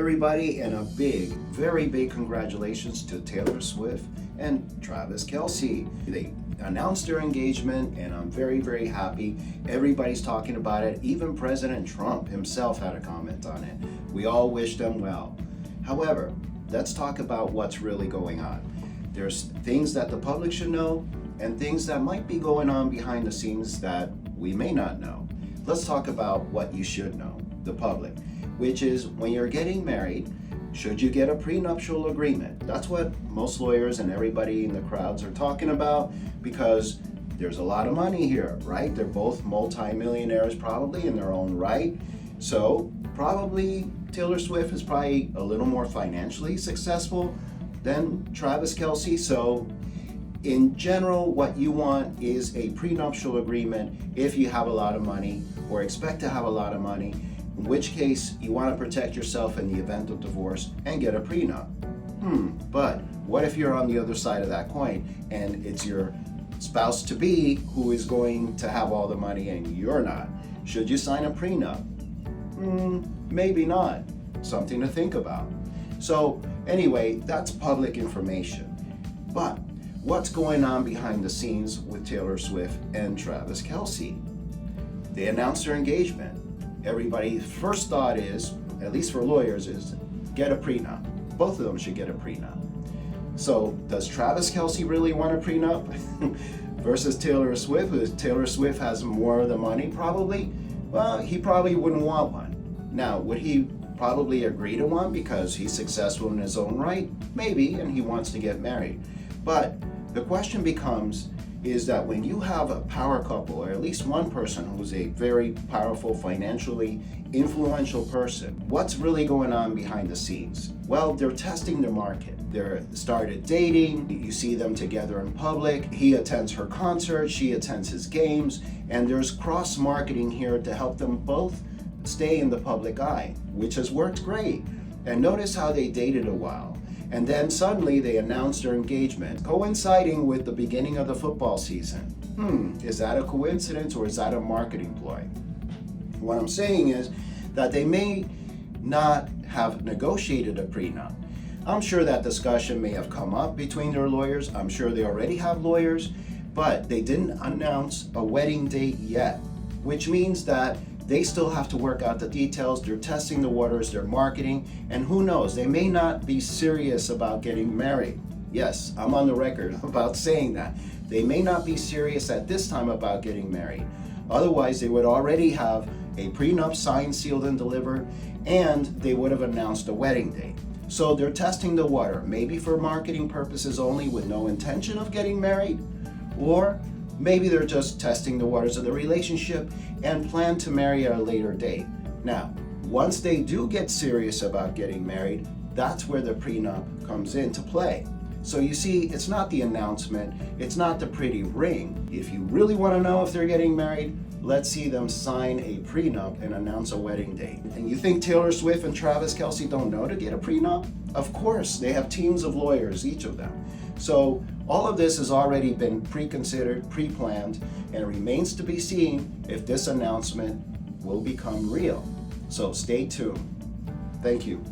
everybody, and a very big congratulations to Taylor Swift and Travis Kelce. They announced their engagement, and I'm very happy. Everybody's talking about it. Even President Trump himself had a comment on it. We all wish them well. However, let's talk about what's really going on. There's things that the public should know and things that might be going on behind the scenes that we may not know. Let's talk about what you should know, the public, which is when you're getting married, should you get a prenuptial agreement? That's what most lawyers and everybody in the crowds are talking about, because there's a lot of money here, right? They're both multi-millionaires probably in their own right. So probably Taylor Swift is probably a little more financially successful than Travis Kelce. So in general, what you want is a prenuptial agreement if you have a lot of money or expect to have a lot of money, in which case you want to protect yourself in the event of divorce and get a prenup. But what if you're on the other side of that coin and it's your spouse-to-be who is going to have all the money and you're not? Should you sign a prenup? Maybe not. Something to think about. So anyway, that's public information. But what's going on behind the scenes with Taylor Swift and Travis Kelce? They announced their engagement. Everybody's first thought is, at least for lawyers, is get a prenup. Both of them should get a prenup. So does Travis Kelce really want a prenup versus Taylor Swift? Who Taylor Swift has more of the money probably? Well, he probably wouldn't want one. Now, would he probably agree to one because he's successful in his own right? Maybe, and he wants to get married. But the question becomes, is that when you have a power couple, or at least one person who's a very powerful, financially influential person, what's really going on behind the scenes? Well, they're testing the market. They're started dating, you see them together in public, he attends her concert, she attends his games, and there's cross-marketing here to help them both stay in the public eye, which has worked great. And notice how they dated a while. And then suddenly they announced their engagement, coinciding with the beginning of the football season. Is that a coincidence or is that a marketing ploy? What I'm saying is that they may not have negotiated a prenup. I'm sure that discussion may have come up between their lawyers. I'm sure they already have lawyers, but they didn't announce a wedding date yet, which means that they still have to work out the details. They're testing the waters, they're marketing, and who knows, they may not be serious about getting married. Yes, I'm on the record about saying that. They may not be serious at this time about getting married. Otherwise, they would already have a prenup signed, sealed, and delivered, and they would have announced a wedding date. So they're testing the water, maybe for marketing purposes only with no intention of getting married, or maybe they're just testing the waters of the relationship and plan to marry at a later date. Now, once they do get serious about getting married, that's where the prenup comes into play. So you see, it's not the announcement, it's not the pretty ring. If you really want to know if they're getting married, let's see them sign a prenup and announce a wedding date. And you think Taylor Swift and Travis Kelce don't know to get a prenup? Of course, they have teams of lawyers, each of them. So all of this has already been pre-considered, pre-planned, and it remains to be seen if this announcement will become real. So stay tuned. Thank you.